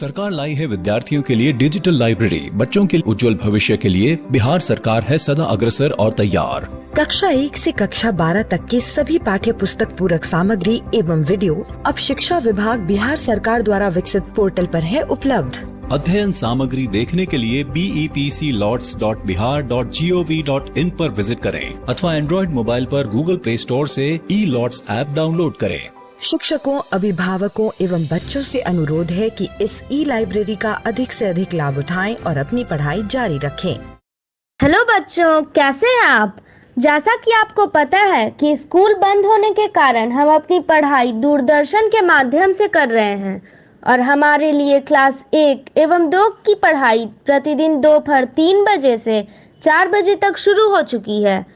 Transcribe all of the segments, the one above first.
सरकार लाई है विद्यार्थियों के लिए डिजिटल लाइब्रेरी। बच्चों के उज्जवल भविष्य के लिए बिहार सरकार है सदा अग्रसर और तैयार। कक्षा 1 से कक्षा 12 तक की सभी पाठ्य पुस्तक पूरक सामग्री एवं वीडियो अब शिक्षा विभाग बिहार सरकार द्वारा विकसित पोर्टल पर है उपलब्ध। अध्ययन सामग्री देखने के लिए BEPCLots.bihar.gov.in पर विजिट करें अथवा एंड्रॉइड मोबाइल पर गूगल प्ले स्टोर से E-Lots ऐप डाउनलोड करें। शिक्षकों, अभिभावकों एवं बच्चों से अनुरोध है कि इस ई-लाइब्रेरी का अधिक से अधिक लाभ उठाएं और अपनी पढ़ाई जारी रखें। हेलो बच्चों, कैसे हैं आप? जैसा कि आपको पता है कि स्कूल बंद होने के कारण हम अपनी पढ़ाई दूरदर्शन के माध्यम से कर रहे हैं और हमारे लिए क्लास 1 एवं 2 की पढ़ाई प्रतिदिन दोपहर 3 बजे से 4 बजे तक शुरू हो चुकी है।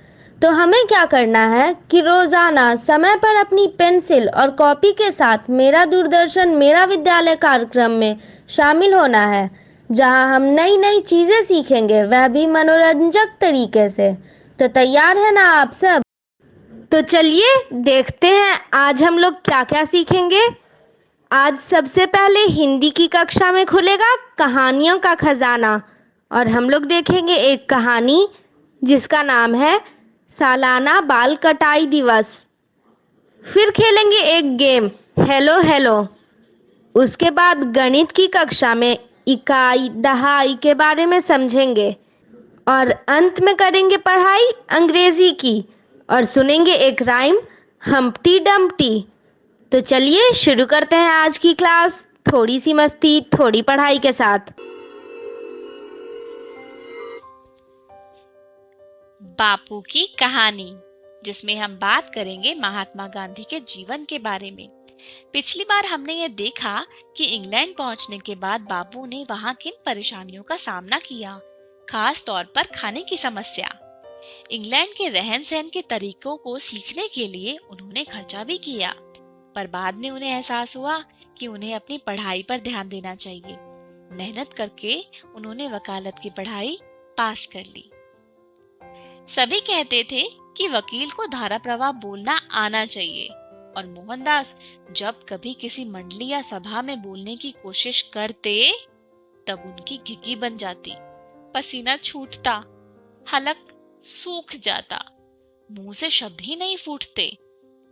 तो हमें क्या करना है कि रोजाना समय पर अपनी पेंसिल और कॉपी के साथ मेरा दूरदर्शन मेरा विद्यालय कार्यक्रम में शामिल होना है, जहां हम नई नई चीजें सीखेंगे, वह भी मनोरंजक तरीके से। तो तैयार है ना आप सब? तो चलिए देखते हैं आज हम लोग क्या क्या सीखेंगे। आज सबसे पहले हिंदी की कक्षा में खुलेगा कहानियों का खजाना और हम लोग देखेंगे एक कहानी जिसका नाम है सालाना बाल कटाई दिवस। फिर खेलेंगे एक गेम हेलो हेलो। उसके बाद गणित की कक्षा में इकाई दहाई के बारे में समझेंगे और अंत में करेंगे पढ़ाई अंग्रेजी की और सुनेंगे एक राइम हम्प्टी डम्प्टी। तो चलिए शुरू करते हैं आज की क्लास, थोड़ी सी मस्ती थोड़ी पढ़ाई के साथ। बापू की कहानी, जिसमें हम बात करेंगे महात्मा गांधी के जीवन के बारे में। पिछली बार हमने ये देखा कि इंग्लैंड पहुंचने के बाद बापू ने वहां किन परेशानियों का सामना किया, खास तौर पर खाने की समस्या। इंग्लैंड के रहन सहन के तरीकों को सीखने के लिए उन्होंने खर्चा भी किया, पर बाद में उन्हें एहसास हुआ कि उन्हें अपनी पढ़ाई पर ध्यान देना चाहिए। मेहनत करके उन्होंने वकालत की पढ़ाई पास कर ली। सभी कहते थे कि वकील को धारा प्रवाह बोलना आना चाहिए और मोहनदास जब कभी किसी मंडली या सभा में बोलने की कोशिश करते तब उनकी घिघी बन जाती, पसीना छूटता, हलक सूख जाता, मुंह से शब्द ही नहीं फूटते।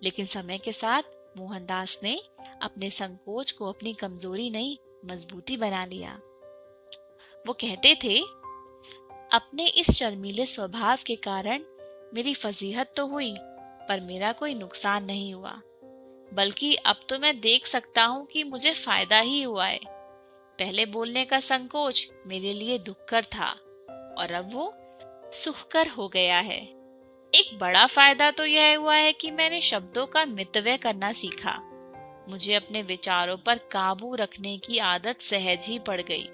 लेकिन समय के साथ मोहनदास ने अपने संकोच को अपनी कमजोरी नहीं मजबूती बना लिया। वो कहते थे, अपने इस शर्मीले स्वभाव के कारण मेरी फजीहत तो हुई पर मेरा कोई नुकसान नहीं हुआ, बल्कि अब तो मैं देख सकता हूँ कि मुझे फायदा ही हुआ है। पहले बोलने का संकोच मेरे लिए दुखकर था और अब वो सुखकर हो गया है। एक बड़ा फायदा तो यह हुआ है कि मैंने शब्दों का मितव्यय करना सीखा। मुझे अपने विचारों पर काबू रखने की आदत सहज ही पड़ गई।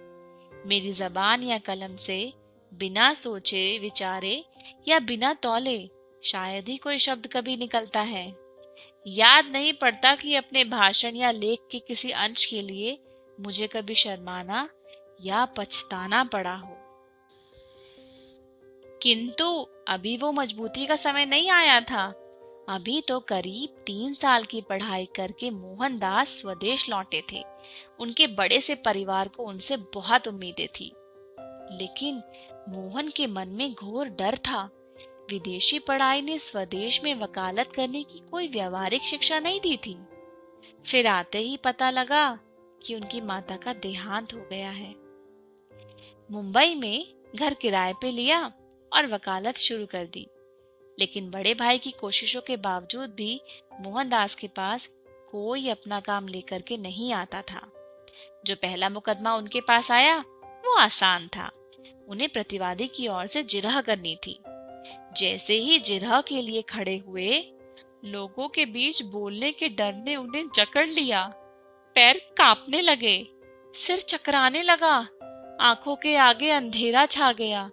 मेरी जबान या कलम से बिना सोचे विचारे या बिना तौले शायद ही कोई शब्द कभी निकलता है। याद नहीं पड़ता कि अपने भाषण या लेख के किसी अंश के लिए मुझे कभी शर्माना या पछताना पड़ा हो। किंतु अभी वो मजबूती का समय नहीं आया था। अभी तो करीब 3 साल की पढ़ाई करके मोहनदास स्वदेश लौटे थे। उनके बड़े से परिवार को उनसे बहुत उम्मीदें थी, लेकिन मोहन के मन में घोर डर था। विदेशी पढ़ाई ने स्वदेश में वकालत करने की कोई व्यावहारिक शिक्षा नहीं दी थी। फिर आते ही पता लगा कि उनकी माता का देहांत हो गया है। मुंबई में घर किराए पे लिया और वकालत शुरू कर दी, लेकिन बड़े भाई की कोशिशों के बावजूद भी मोहनदास के पास कोई अपना काम लेकर के नहीं आता था। जो पहला मुकदमा उनके पास आया वो आसान था। उन्हें प्रतिवादी की ओर से जिरह करनी थी। जैसे ही जिरह के लिए खड़े हुए, लोगों के बीच बोलने के डर ने उन्हें जकड़ लिया। पैर कांपने लगे, सिर चकराने लगा, आंखों के आगे अंधेरा छा गया।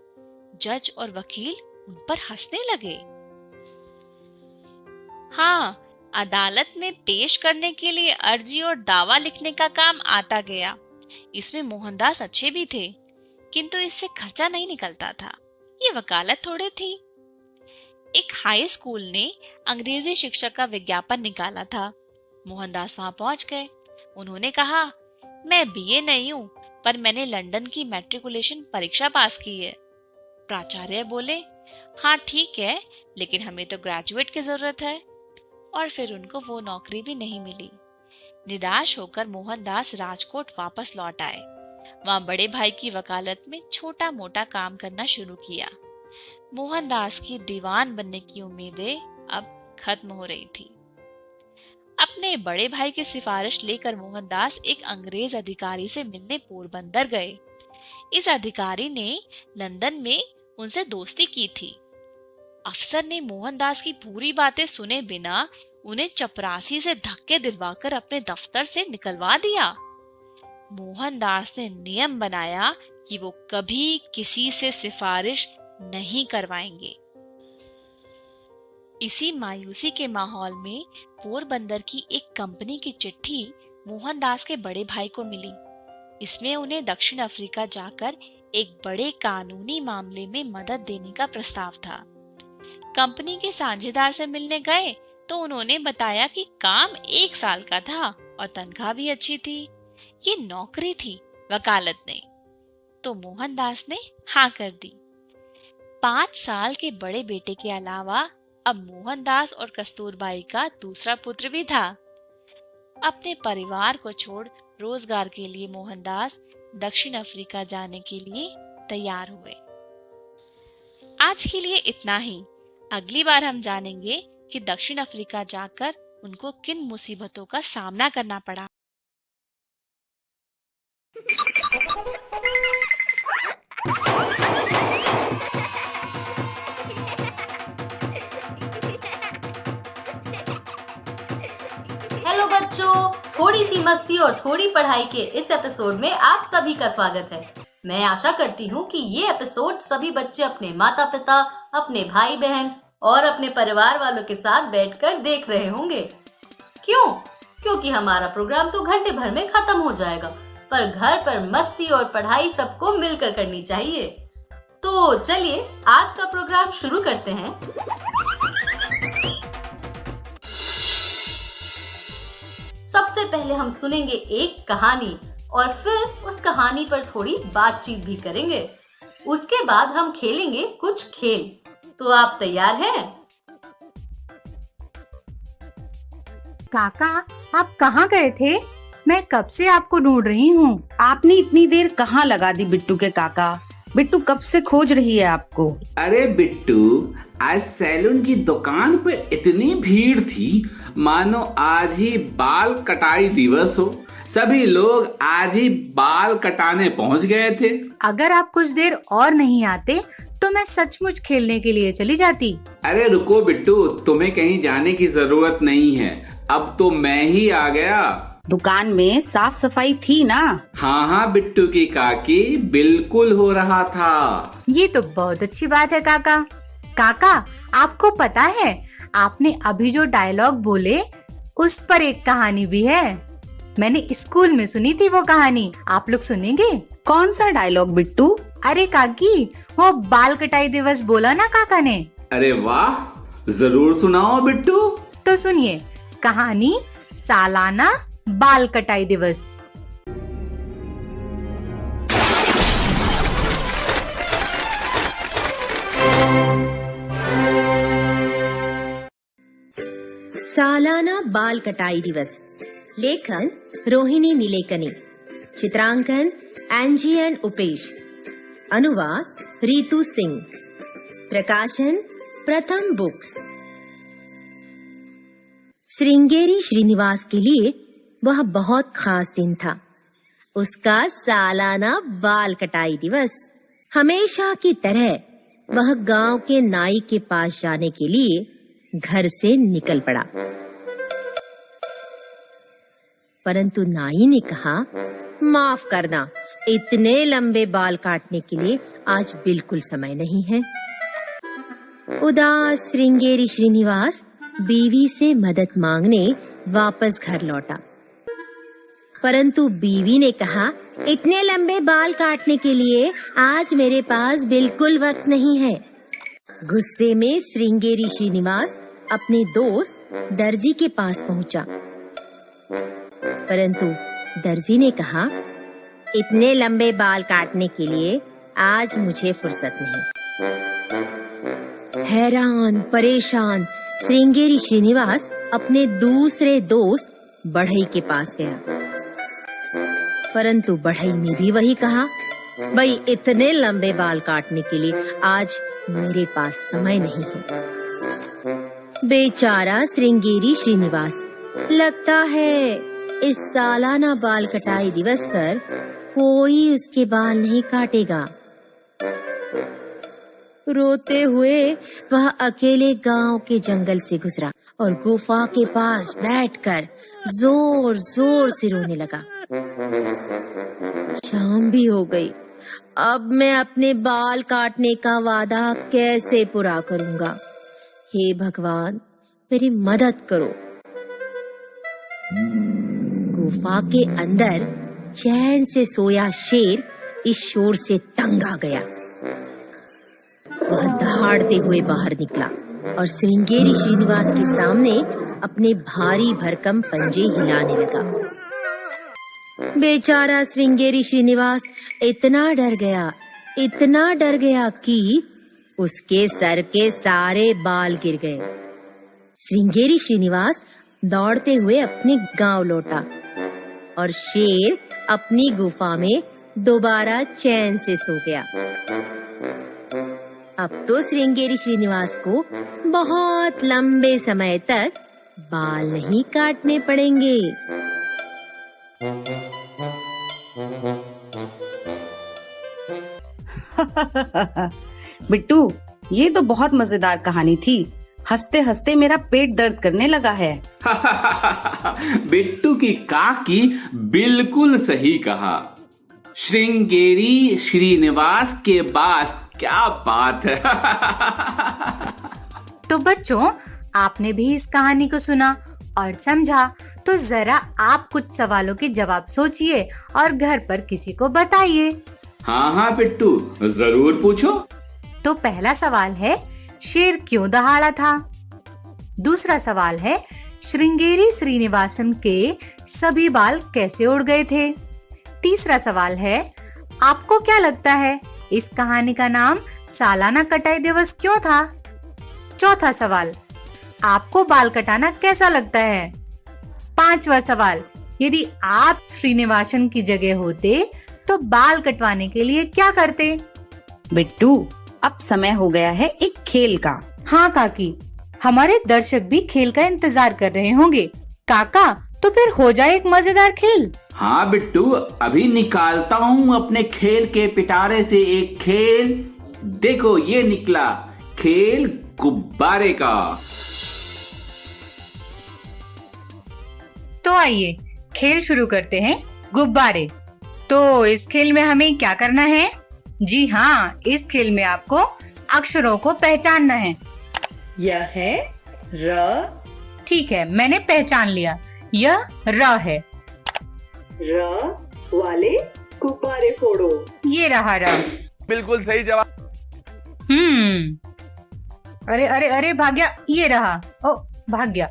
जज और वकील उन पर हंसने लगे। हाँ, अदालत में पेश करने के लिए अर्जी और दावा लिखने का काम आता गया। इसमें मोहनदास अच्छे भी थे, किंतु इससे खर्चा नहीं निकलता था। ये वकालत थोड़े थी। एक हाई स्कूल ने अंग्रेजी शिक्षक का विज्ञापन निकाला था। मोहनदास वहां पहुंच गए। उन्होंने कहा, मैं बीए नहीं हूँ, पर मैंने लंदन की मैट्रिकुलेशन परीक्षा पास की है। प्राचार्य बोले, हाँ ठीक है, लेकिन हमें तो ग्रेजुएट की जरूरत है। और फिर उनको वो नौकरी भी नहीं मिली। निराश होकर मोहनदास राजकोट वापस लौट आए। वहाँ बड़े भाई की वकालत में छोटा मोटा काम करना शुरू किया। मोहनदास की दीवान बनने की उम्मीदें अब खत्म हो रही थी। अपने बड़े भाई की सिफारिश लेकर मोहनदास एक अंग्रेज अधिकारी से मिलने पोरबंदर गए। इस अधिकारी ने लंदन में उनसे दोस्ती की थी। अफसर ने मोहनदास की पूरी बातें सुने बिना उन्हें चपरासी से धक्के दिलवाकर अपने दफ्तर से निकलवा दिया। मोहनदास ने नियम बनाया कि वो कभी किसी से सिफारिश नहीं करवाएंगे। इसी मायूसी के माहौल में पोरबंदर की एक कंपनी की चिट्ठी मोहनदास के बड़े भाई को मिली। इसमें उन्हें दक्षिण अफ्रीका जाकर एक बड़े कानूनी मामले में मदद देने का प्रस्ताव था। कंपनी के साझेदार से मिलने गए तो उन्होंने बताया कि काम 1 साल का था और तनख्वाह भी अच्छी थी। ये नौकरी थी, वकालत नहीं। तो मोहनदास ने हाँ कर दी। 5 साल के बड़े बेटे के अलावा अब मोहनदास और कस्तूरबाई का दूसरा पुत्र भी था। अपने परिवार को छोड़ रोजगार के लिए मोहनदास दक्षिण अफ्रीका जाने के लिए तैयार हुए। आज के लिए इतना ही। अगली बार हम जानेंगे कि दक्षिण अफ्रीका जाकर उनको किन मुसीबतों का सामना करना पड़ा। हेलो बच्चों, थोड़ी सी मस्ती और थोड़ी पढ़ाई के इस एपिसोड में आप सभी का स्वागत है। मैं आशा करती हूँ कि ये एपिसोड सभी बच्चे अपने माता पिता, अपने भाई बहन और अपने परिवार वालों के साथ बैठकर देख रहे होंगे। क्यों? क्योंकि हमारा प्रोग्राम तो घंटे भर में खत्म हो जाएगा, पर घर पर मस्ती और पढ़ाई सबको मिलकर करनी चाहिए। तो चलिए आज का प्रोग्राम शुरू करते हैं। सबसे पहले हम सुनेंगे एक कहानी और फिर उस कहानी पर थोड़ी बातचीत भी करेंगे। उसके बाद हम खेलेंगे कुछ खेल। तो आप तैयार हैं? काका, आप कहाँ गए थे? मैं कब से आपको ढूंढ रही हूँ। आपने इतनी देर कहाँ लगा दी बिट्टू के काका? बिट्टू कब से खोज रही है आपको। अरे बिट्टू, आज सैलून की दुकान पर इतनी भीड़ थी मानो आज ही बाल कटाई दिवस हो। सभी लोग आज ही बाल कटाने पहुंच गए थे। अगर आप कुछ देर और नहीं आते तो मैं सचमुच खेलने के लिए चली जाती। अरे रुको बिट्टू, तुम्हें कहीं जाने की जरूरत नहीं है। अब तो मैं ही आ गया। दुकान में साफ सफाई थी ना? हाँ बिट्टू की काकी, बिल्कुल हो रहा था। ये तो बहुत अच्छी बात है काका। काका, आपको पता है आपने अभी जो डायलॉग बोले उस पर एक कहानी भी है। मैंने स्कूल में सुनी थी वो कहानी। आप लोग सुनेंगे? कौन सा डायलॉग बिट्टू? अरे काकी, वो बाल कटाई दिवस बोला ना काका ने। अरे वाह, जरूर सुनाओ बिट्टू। तो सुनिए कहानी सालाना बाल कटाई दिवस। सालाना बाल कटाई दिवस। लेखन रोहिणी नीलेकनी, चित्रांकन एंजी एंड उपेश, अनुवाद रीतू सिंह, प्रकाशन प्रथम बुक्स। श्रृंगेरी श्रीनिवास के लिए वह बहुत खास दिन था। उसका सालाना बाल कटाई दिवस। हमेशा की तरह वह गांव के नाई के पास जाने के लिए घर से निकल पड़ा, परंतु नाई ने कहा, माफ करना, इतने लंबे बाल काटने के लिए आज बिल्कुल समय नहीं है। उदास श्रृंगेरी श्रीनिवास बीवी से मदद मांगने वापस घर लौटा, परंतु बीवी ने कहा, इतने लंबे बाल काटने के लिए आज मेरे पास बिल्कुल वक्त नहीं है। गुस्से में श्रृंगेरी श्रीनिवास अपने दोस्त दर्जी के पास पहुंचा, परंतु दर्जी ने कहा, इतने लंबे बाल काटने के लिए आज मुझे फुर्सत नहीं। हैरान परेशान श्रृंगेरी श्रीनिवास अपने दूसरे दोस्त बढ़ई के पास गया, परंतु बढ़ई ने भी वही कहा, भाई इतने लंबे बाल काटने के लिए आज मेरे पास समय नहीं है। बेचारा श्रृंगेरी श्रीनिवास, लगता है इस सालाना बाल कटाई दिवस पर कोई उसके बाल नहीं काटेगा। रोते हुए वह अकेले गांव के जंगल से गुजरा और गुफा के पास बैठकर जोर जोर से रोने लगा। शाम भी हो गई। अब मैं अपने बाल काटने का वादा कैसे पूरा करूंगा? हे भगवान, मेरी मदद करो। गुफा के अंदर चैन से सोया शेर इस शोर से तंग आ गया। वह दहाड़ते हुए बाहर निकला और श्रृंगेरी श्रीनिवास के सामने अपने भारी भरकम पंजे हिलाने लगा। बेचारा श्रृंगेरी श्रीनिवास इतना डर गया कि उसके सर के सारे बाल गिर गए। श्रृंगेरी श्रीनिवास दौड़ते हुए अपने गांव लौटा और शेर अपनी गुफा में दोबारा चैन से सो गया। अब तो श्रृंगेरी श्रीनिवास को बहुत लंबे समय तक बाल नहीं काटने पड़ेंगे। बिट्टू, ये तो बहुत मजेदार कहानी थी। हंसते हंसते मेरा पेट दर्द करने लगा है। बिट्टू की काकी बिल्कुल सही कहा। श्रृंगेरी श्रीनिवास के बाद क्या बात है। तो बच्चों, आपने भी इस कहानी को सुना और समझा, तो जरा आप कुछ सवालों के जवाब सोचिए और घर पर किसी को बताइए। हाँ बिट्टू, जरूर पूछो। तो पहला सवाल है, शेर क्यों दहाड़ा था? दूसरा सवाल है, श्रृंगेरी श्रीनिवासन के सभी बाल कैसे उड़ गए थे? तीसरा सवाल है, आपको क्या लगता है इस कहानी का नाम सालाना कटाई दिवस क्यों था? चौथा सवाल, आपको बाल कटाना कैसा लगता है? पांचवा सवाल, यदि आप श्रीनिवासन की जगह होते तो बाल कटवाने के लिए क्या करते? बिट्टू, अब समय हो गया है एक खेल का। हाँ काकी, हमारे दर्शक भी खेल का इंतजार कर रहे होंगे। काका, तो फिर हो जाए एक मजेदार खेल। हाँ बिट्टू, अभी निकालता हूँ अपने खेल के पिटारे से एक खेल। देखो, ये निकला खेल गुब्बारे का। तो आइए खेल शुरू करते हैं, गुब्बारे। तो इस खेल में हमें क्या करना है? जी हाँ, इस खेल में आपको अक्षरों को पहचानना है। यह है र। ठीक है, मैंने पहचान लिया। यह र है। र वाले गुब्बारे फोड़ो। ये रहा र। बिल्कुल सही जवाब। अरे अरे अरे, भाग गया। ये रहा। ओ, भाग गया।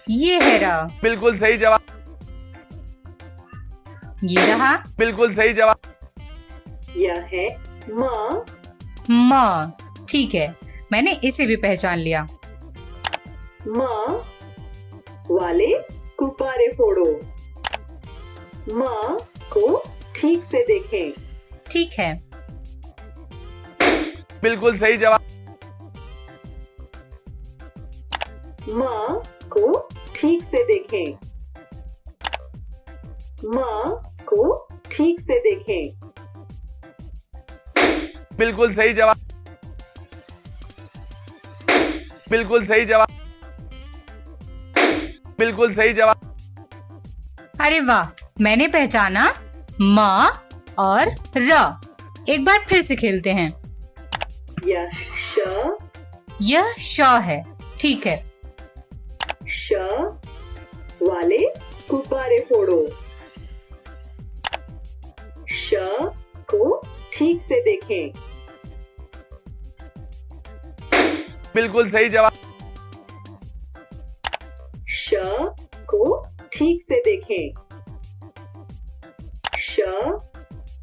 ये है र। बिल्कुल सही जवाब। ये रहा। बिल्कुल सही जवाब। यह है म। म। ठीक है, मैंने इसे भी पहचान लिया। म वाले गुब्बारे फोड़ो। म को ठीक से देखें। ठीक है। बिल्कुल सही जवाब। म को ठीक से देखें। म को ठीक से देखें। बिल्कुल सही जवाब। बिल्कुल सही जवाब। बिल्कुल सही जवाब। अरे वाह, मैंने पहचाना म और र। एक बार फिर से खेलते हैं। यह श। यह श है। ठीक है। श वाले गुब्बारे फोड़ो। श को ठीक से देखें। बिल्कुल सही जवाब। श को ठीक से देखें। श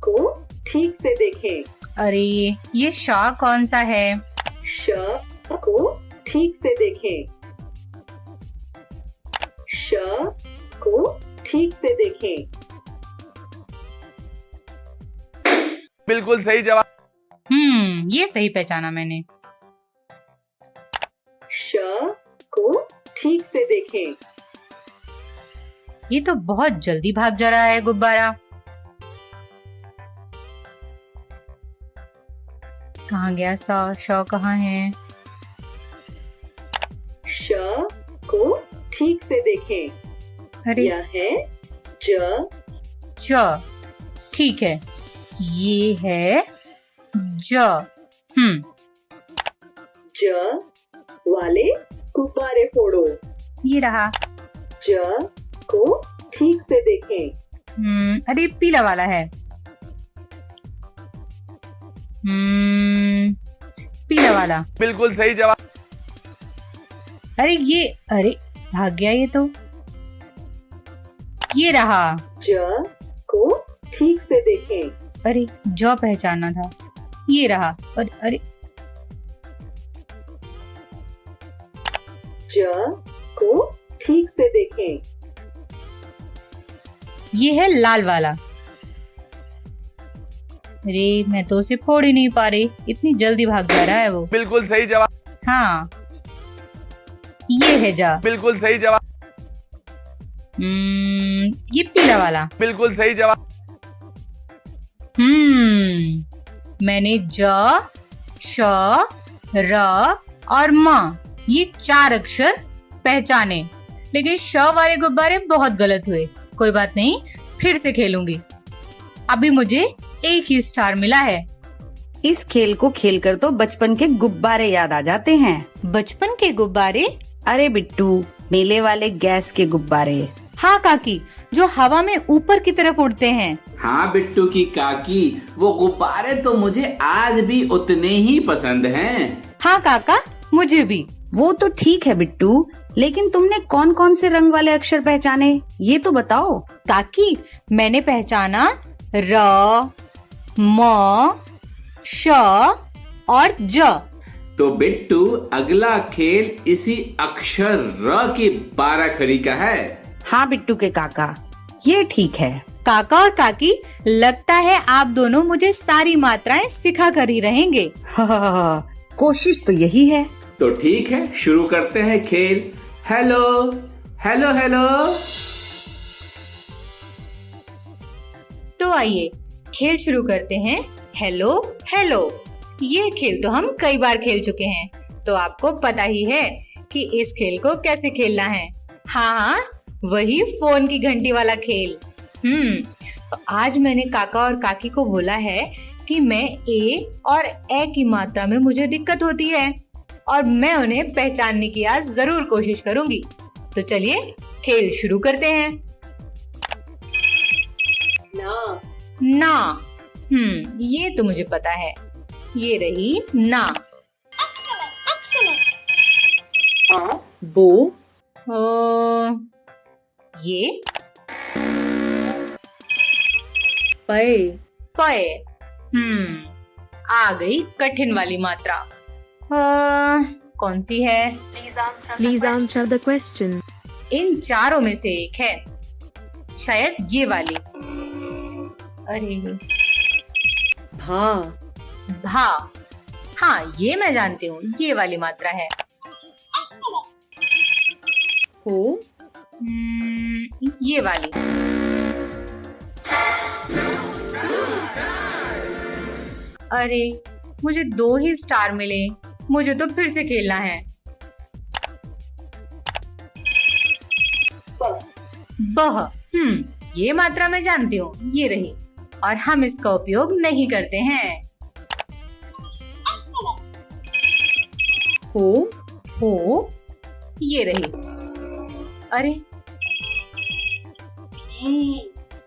को ठीक से देखें। अरे ये श कौन सा है? श को ठीक से देखें। श को ठीक से देखें। बिल्कुल सही जवाब। ये सही पहचाना मैंने। श को ठीक से देखें। ये तो बहुत जल्दी भाग जा रहा है गुब्बारा। कहाँ गया सा? श कहाँ है? श को ठीक से देखें। अरे यह है ज। ज, ठीक है। ये है ज। ज वाले गुब्बारे फोड़ो। ये रहा। ज को ठीक से देखें। अरे पीला वाला है। पीला वाला। बिल्कुल सही जवाब। अरे भाग गया ये तो। ये रहा। ज को ठीक से देखें। अरे ज पहचाना था। ये रहा। अरे ज को ठीक से देखें। ये है लाल वाला। अरे मैं तो उसे फोड़ ही नहीं पा रही, इतनी जल्दी भाग जा रहा है वो। बिल्कुल सही जवाब। हाँ, ये है जा। बिल्कुल सही जवाब। ये पीला वाला। बिल्कुल सही जवाब। मैंने ज, श, र और म ये 4 अक्षर पहचाने, लेकिन श वाले गुब्बारे बहुत गलत हुए। कोई बात नहीं, फिर से खेलूंगी। अभी मुझे 1 ही स्टार मिला है। इस खेल को खेलकर तो बचपन के गुब्बारे याद आ जाते हैं। बचपन के गुब्बारे? अरे बिट्टू, मेले वाले गैस के गुब्बारे। हाँ काकी, जो हवा में ऊपर की तरफ उड़ते हैं। हाँ बिट्टू की काकी, वो गुब्बारे तो मुझे आज भी उतने ही पसंद हैं। हाँ काका, मुझे भी। वो तो ठीक है बिट्टू, लेकिन तुमने कौन कौन से रंग वाले अक्षर पहचाने, ये तो बताओ। काकी, मैंने पहचाना र, म, श और ज। तो बिट्टू, अगला खेल इसी अक्षर र की 12 खड़ी का है। हाँ बिट्टू के काका, ये ठीक है। काका और काकी, लगता है आप दोनों मुझे सारी मात्राएं सिखा कर ही रहेंगे। कोशिश तो यही है। तो ठीक है, शुरू करते हैं खेल। Hello hello hello. तो आइए खेल शुरू करते हैं। Hello hello. ये खेल तो हम कई बार खेल चुके हैं, तो आपको पता ही है कि इस खेल को कैसे खेलना है। हाँ, वही फोन की घंटी वाला खेल। तो आज मैंने काका और काकी को बोला है कि मैं ए और ए की मात्रा में मुझे दिक्कत होती है, और मैं उन्हें पहचानने की आज जरूर कोशिश करूंगी। तो चलिए खेल शुरू करते हैं। ना। ये तो मुझे पता है। ये रही ना। बो। ये पए। पए। आ गई कठिन वाली मात्रा। कौन सी है? Please answer the question. इन चारों में से एक है, शायद ये वाली। अरे भा। भा। हाँ, ये मैं जानती हूँ, ये वाली मात्रा है। हो। ये वाली। अरे मुझे 2 ही स्टार मिले, मुझे तो फिर से खेलना है। बह। ये मात्रा मैं जानती हूँ, ये रही, और हम इसका उपयोग नहीं करते हैं। हो। ये रही। अरे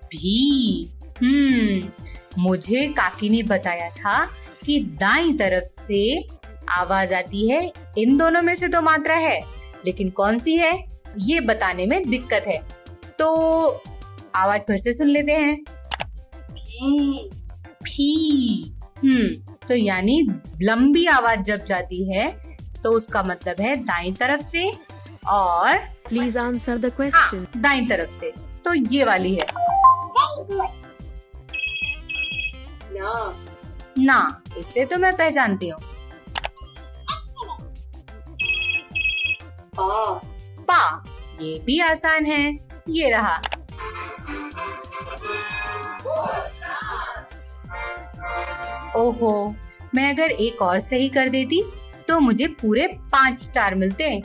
भी। मुझे काकी ने बताया था कि दाईं तरफ से आवाज आती है। इन दोनों में से तो मात्रा है, लेकिन कौन सी है ये बताने में दिक्कत है। तो आवाज फिर से सुन लेते हैं। फी। तो यानी लंबी आवाज जब जाती है तो उसका मतलब है दाईं तरफ से, और प्लीज आंसर द क्वेश्चन। दाईं तरफ से, तो ये वाली है ना। इससे तो मैं पहचानती हूँ। पा, ये भी आसान है, ये रहा। ओहो, मैं अगर एक और सही कर देती तो मुझे पूरे 5 स्टार मिलते।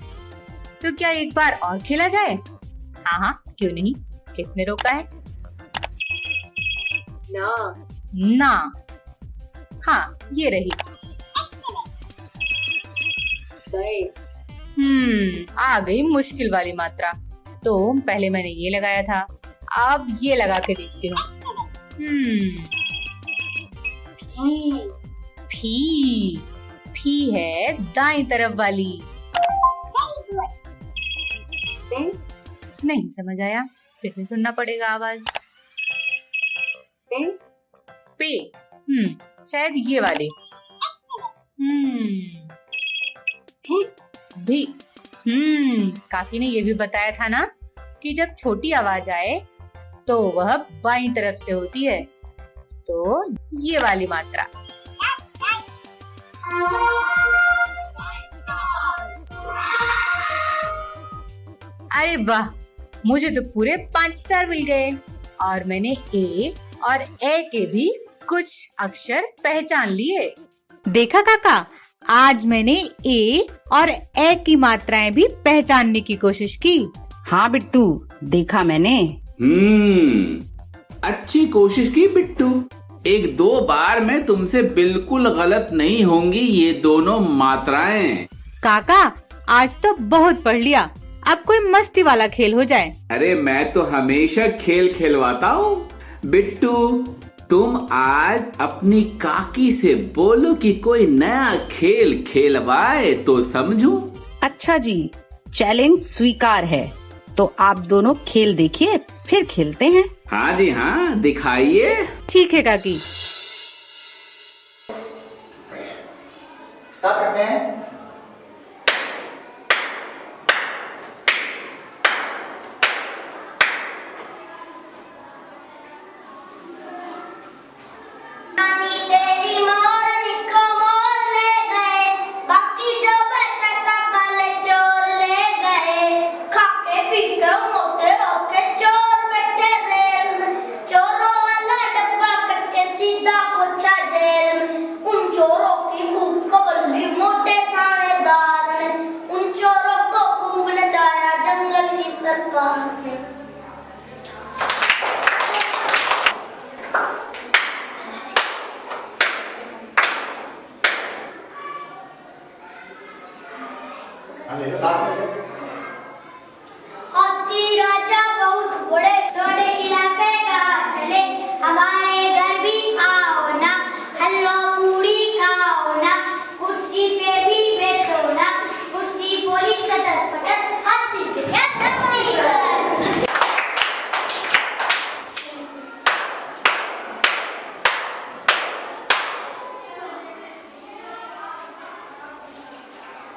तो क्या एक बार और खेला जाए? हाँ हाँ, क्यों नहीं। किसने रोका है? ना। हाँ, ये रही। आ गई मुश्किल वाली मात्रा। तो पहले मैंने ये लगाया था, अब ये लगा के देखती हूँ। फी। फी है दाईं तरफ वाली। नहीं समझ आया, फिर से सुनना पड़ेगा आवाज। पे। शायद ये वाली। भी। काकी ने ये भी बताया था ना कि जब छोटी आवाज आए तो वह बाईं तरफ से होती है। तो ये वाली मात्रा। अरे वाह, मुझे तो पूरे 5 स्टार मिल गए और मैंने ए और ए के भी कुछ अक्षर पहचान लिए। देखा काका, आज मैंने ए और ए की मात्राएं भी पहचानने की कोशिश की। हाँ बिट्टू, देखा मैंने। अच्छी कोशिश की बिट्टू। 1-2 बार में तुमसे बिल्कुल गलत नहीं होंगी ये दोनों मात्राएं। काका, आज तो बहुत पढ़ लिया, अब कोई मस्ती वाला खेल हो जाए। अरे मैं तो हमेशा खेल खिलवाता हूँ। बिट्टू, तुम आज अपनी काकी से बोलो कि कोई नया खेल खेलवाए तो समझूं। अच्छा जी, चैलेंज स्वीकार है। तो आप दोनों खेल देखिए, फिर खेलते हैं। हाँ जी हाँ, दिखाइए। ठीक है काकी। स्टार्ट करते हैं। हाथी राजा बहुत बड़े छोटे इलाके का चले, हमारे घर भी आओ ना, हलवा पूरी खाओ ना, कुर्सी पे भी बैठो ना, कुर्सी बोली चटर पटर, हाथी से क्या तकलीफ है।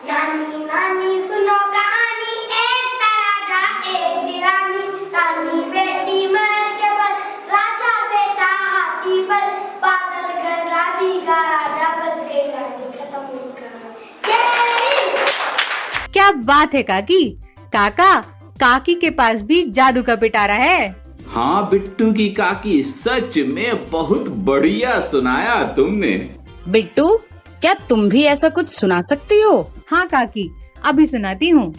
नानी नानी सुनो कहानी, एक था राजा एक थी रानी, रानी बेटी महल के पर, राजा बेटा हाथी पर, बादल गरजा भीगा, राजा बच गई, रानी खत्म हुई कहानी। क्या बात है काकी। काका, काकी के पास भी जादू का पिटारा है। हाँ बिट्टू की काकी, सच में बहुत बढ़िया सुनाया तुमने। बिट्टू, क्या तुम भी ऐसा कुछ सुना सकती हो? हाँ काकी, अभी सुनाती हूँ।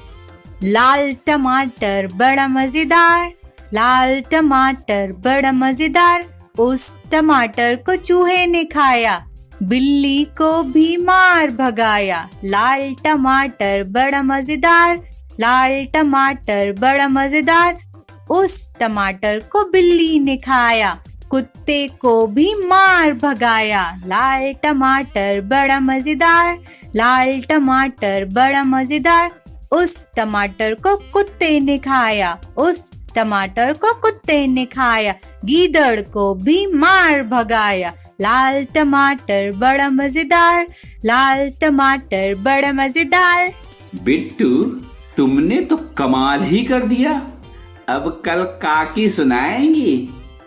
लाल टमाटर बड़ा मजेदार, लाल टमाटर बड़ा मजेदार, उस टमाटर को चूहे ने खाया, बिल्ली को भी मार भगाया। लाल टमाटर बड़ा मजेदार, लाल टमाटर बड़ा मजेदार, उस टमाटर को बिल्ली ने खाया, कुत्ते को भी मार भगाया। लाल टमाटर बड़ा मजेदार, लाल टमाटर बड़ा मजेदार, उस टमाटर को कुत्ते ने खाया, उस टमाटर को कुत्ते ने खाया, गीदड़ को भी मार भगाया। लाल टमाटर बड़ा मजेदार, लाल टमाटर बड़ा मजेदार। बिट्टू, तुमने तो कमाल ही कर दिया। अब कल काकी सुनाएंगी।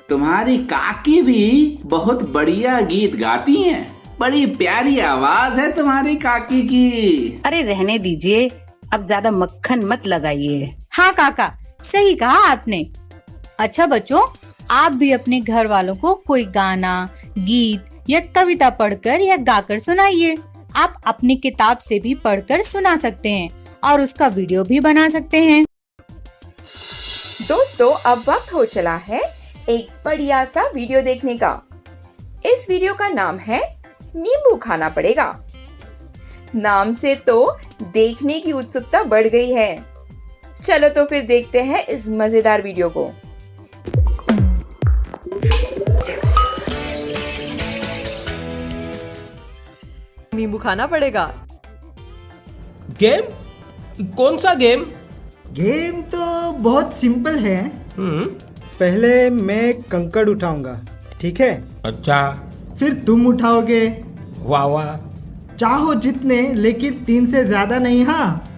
तुम्हारी काकी भी बहुत बढ़िया गीत गाती हैं। बड़ी प्यारी आवाज है तुम्हारी काकी की। अरे रहने दीजिए, अब ज्यादा मक्खन मत लगाइए। हाँ काका, सही कहा आपने। अच्छा बच्चों, आप भी अपने घर वालों को कोई गाना, गीत या कविता पढ़कर या गाकर सुनाइए। आप अपनी किताब से भी पढ़कर सुना सकते हैं और उसका वीडियो भी बना सकते हैं। दोस्तों, अब वक्त हो चला है एक बढ़िया सा वीडियो देखने का। इस वीडियो का नाम है नींबू खाना पड़ेगा। नाम से तो देखने की उत्सुकता बढ़ गई है। चलो तो फिर देखते हैं इस मजेदार वीडियो को। नींबू खाना पड़ेगा। गेम? कौन सा गेम? गेम तो बहुत सिंपल है। पहले मैं कंकड़ उठाऊंगा, ठीक है? अच्छा। फिर तुम उठाओगे। वाह वाह। चाहो जितने, लेकिन 3 से ज्यादा नहीं। हाँ,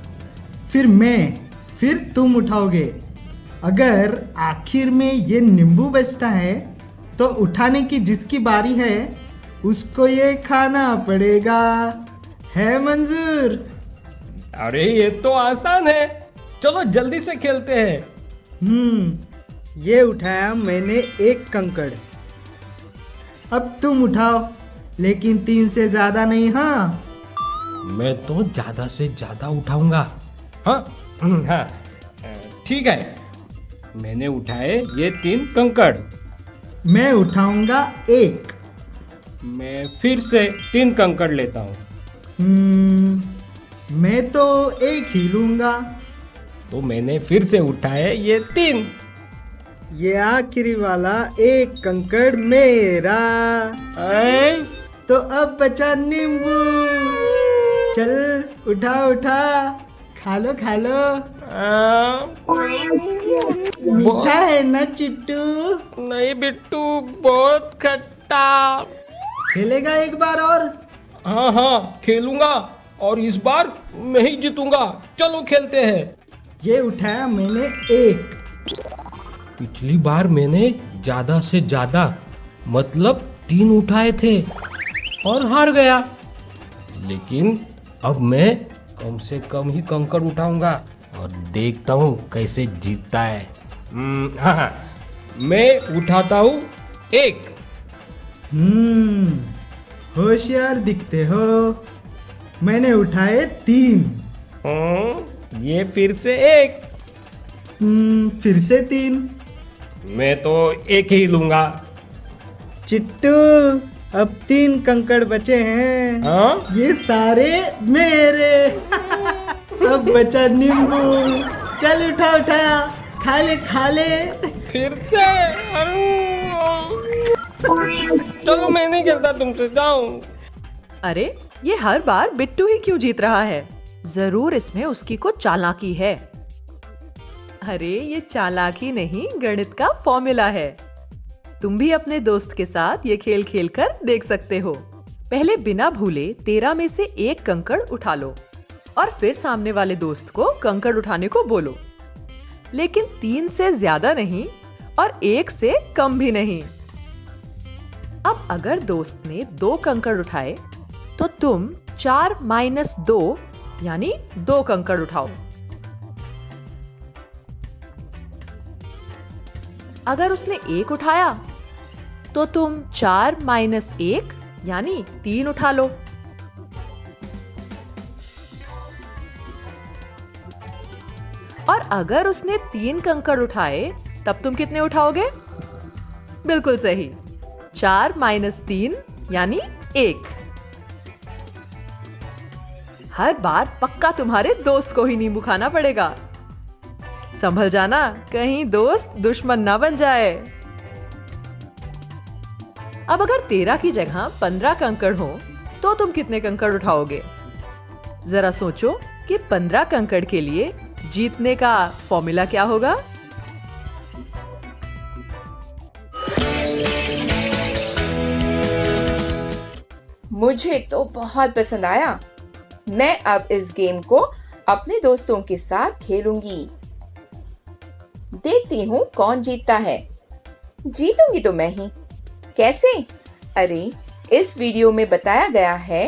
फिर मैं, फिर तुम उठाओगे। अगर आखिर में ये नींबू बचता है तो उठाने की जिसकी बारी है उसको ये खाना पड़ेगा। है मंजूर? अरे ये तो आसान है, चलो जल्दी से खेलते हैं। ये उठाया मैंने एक कंकड़। अब तुम उठाओ, लेकिन 3 से ज्यादा नहीं। हाँ, मैं तो ज्यादा से ज्यादा उठाऊंगा। हाँ हाँ, ठीक है। मैंने उठाए ये 3 कंकड़। मैं उठाऊंगा 1। मैं फिर से 3 कंकड़ लेता हूँ। मैं तो 1 ही लूंगा। तो मैंने फिर से उठाए ये 3। ये आखिरी वाला 1 कंकड़ मेरा। तो अब बचा नींबू। चल उठा उठा, खा लो खा लो। मीठा है ना चिट्टू? नहीं बिट्टू, बहुत खट्टा। खेलेगा एक बार और? हाँ हाँ खेलूंगा, और इस बार मैं ही जीतूंगा। चलो खेलते हैं। ये उठाया मैंने 1। पिछली बार मैंने ज्यादा से ज्यादा मतलब 3 उठाए थे और हार गया। लेकिन अब मैं कम से कम ही कंकड़ उठाऊंगा और देखता हूँ कैसे जीतता है। हाँ, मैं उठाता हूँ 1। होशियार दिखते हो। मैंने उठाए 3। ये फिर से 1। फिर से 3। मैं तो 1 ही लूंगा। चिट्टू, अब 3 कंकड़ बचे हैं। हाँ? ये सारे मेरे। अब बचा नींबू। चल उठा उठा, खा ले खा ले। फिर से? चलो मैं नहीं खेलता तुमसे, जाओ। अरे ये हर बार बिट्टू ही क्यों जीत रहा है? जरूर इसमें उसकी कुछ चालाकी है। अरे ये चालाकी नहीं, गणित का फॉर्मूला है। तुम भी अपने दोस्त के साथ ये खेल खेल कर देख सकते हो। पहले बिना भूले 13 में से 1 कंकड़ उठा लो और फिर सामने वाले दोस्त को कंकड़ उठाने को बोलो, लेकिन 3 से ज्यादा नहीं और 1 से कम भी नहीं। अब अगर दोस्त ने 2 कंकड़ उठाए तो तुम 4 - 2 यानी 2 कंकड़ उठाओ। अगर उसने 1 उठाया तो तुम 4 - 1 यानी 3 उठा लो। और अगर उसने 3 कंकड़ उठाए तब तुम कितने उठाओगे? बिल्कुल सही, 4 - 3 यानी 1। हर बार पक्का तुम्हारे दोस्त को ही नींबू खाना पड़ेगा। संभल जाना, कहीं दोस्त दुश्मन ना बन जाए। अब अगर 13 की जगह 15 कंकड़ हो तो तुम कितने कंकड़ उठाओगे? जरा सोचो कि 15 कंकड़ के लिए जीतने का फॉर्मूला क्या होगा? मुझे तो बहुत पसंद आया। मैं अब इस गेम को अपने दोस्तों के साथ खेलूंगी। देखती हूँ कौन जीतता है। जीतूंगी तो मैं ही। कैसे? अरे, इस वीडियो में बताया गया है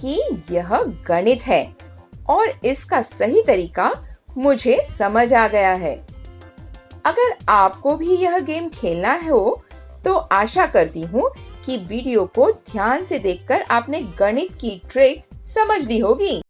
कि यह गणित है और इसका सही तरीका मुझे समझ आ गया है। अगर आपको भी यह गेम खेलना हो तो आशा करती हूँ कि वीडियो को ध्यान से देखकर आपने गणित की ट्रिक समझ ली होगी।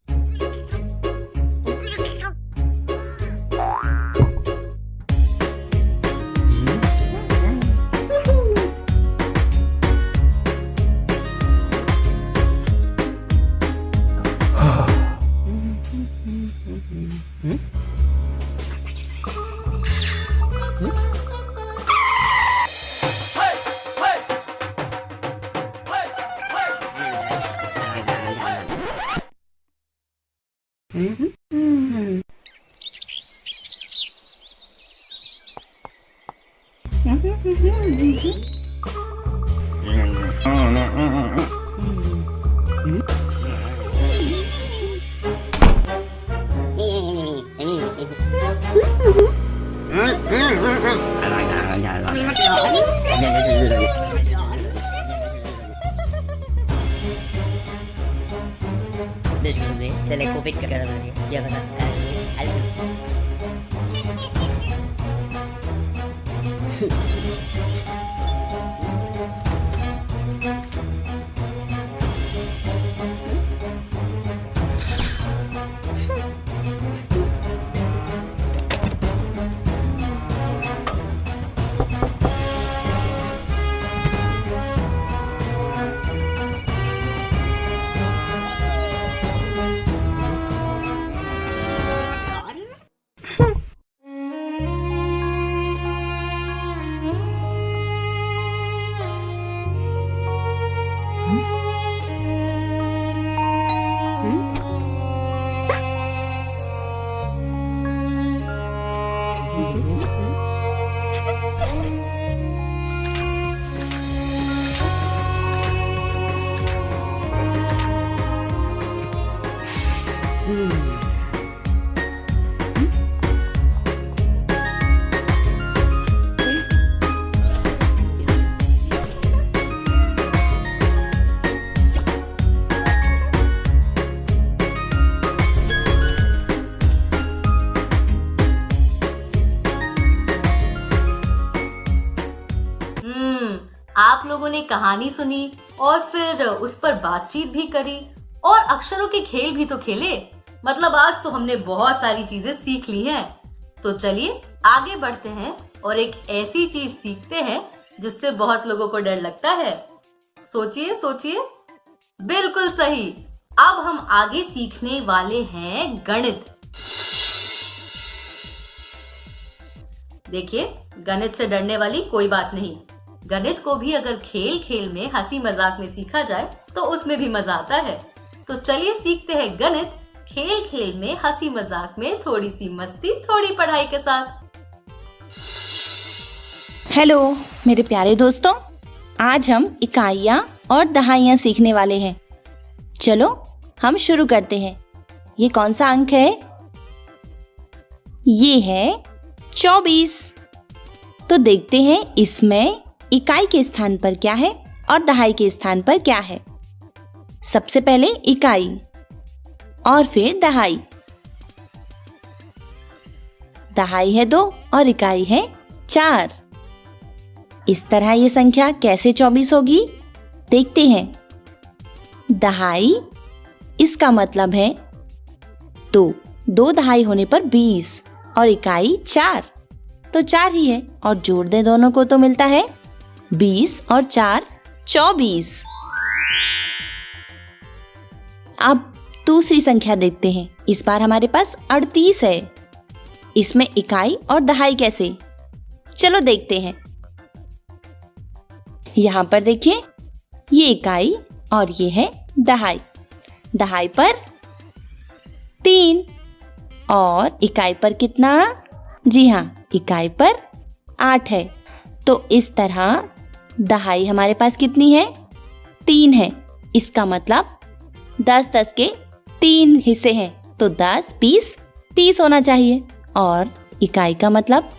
आप लोगों ने कहानी सुनी और फिर उस पर बातचीत भी करी और अक्षरों के खेल भी तो खेले। मतलब आज तो हमने बहुत सारी चीजें सीख ली हैं। तो चलिए आगे बढ़ते हैं और एक ऐसी चीज सीखते हैं जिससे बहुत लोगों को डर लगता है। सोचिए सोचिए, बिल्कुल सही। अब हम आगे सीखने वाले हैं गणित। देखिए, गणित से डरने वाली कोई बात नहीं। गणित को भी अगर खेल खेल में, हंसी मजाक में सीखा जाए तो उसमें भी मजा आता है। तो चलिए सीखते हैं गणित खेल खेल में, हंसी मजाक में, थोड़ी सी मस्ती, थोड़ी पढ़ाई के साथ। हेलो मेरे प्यारे दोस्तों, आज हम इकाइयाँ और दहाइयाँ सीखने वाले हैं। चलो हम शुरू करते हैं। ये कौन सा अंक है? ये है 24। तो देखते हैं इसमें इकाई के स्थान पर क्या है और दहाई के स्थान पर क्या है। सबसे पहले इकाई और फिर दहाई। दहाई है 2 और इकाई है 4। इस तरह ये संख्या कैसे 24 होगी, देखते हैं। दहाई, इसका मतलब है 2 दहाई होने पर 20 और इकाई 4, तो 4 ही है और जोड़ दें दोनों को तो मिलता है 20 और 4 24। अब दूसरी संख्या देखते हैं। इस बार हमारे पास 38 है। इसमें इकाई और दहाई कैसे, चलो देखते हैं। यहाँ पर देखिए, ये इकाई और ये है दहाई। दहाई पर 3 और इकाई पर कितना? जी हाँ, इकाई पर 8 है। तो इस तरह दहाई हमारे पास कितनी है? 3 है। इसका मतलब 10 के 3 हिस्से हैं, तो 10, 20, 30 होना चाहिए। और इकाई का मतलब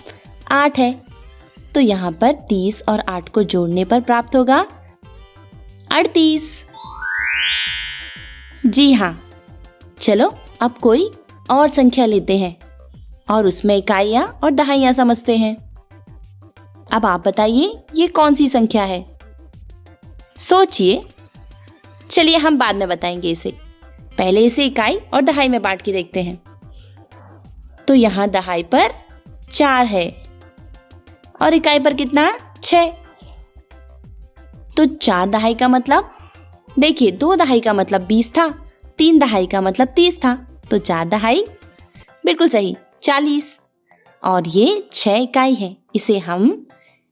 8 है, तो यहाँ पर 30 और 8 को जोड़ने पर प्राप्त होगा 38। जी हाँ, चलो अब कोई और संख्या लेते हैं और उसमें इकाइयाँ और दहाइयाँ समझते हैं। अब आप बताइए ये कौन सी संख्या है? सोचिए। चलिए हम बाद में बताएंगे इसे, पहले इसे इकाई और दहाई में बांट के देखते हैं। तो यहाँ दहाई पर 4 है और इकाई पर कितना? 6। तो 4 दहाई का मतलब, देखिए 2 दहाई का मतलब 20 था, 3 दहाई का मतलब 30 था, तो 4 दहाई बिल्कुल सही 40। और ये 6 इकाई है, इसे हम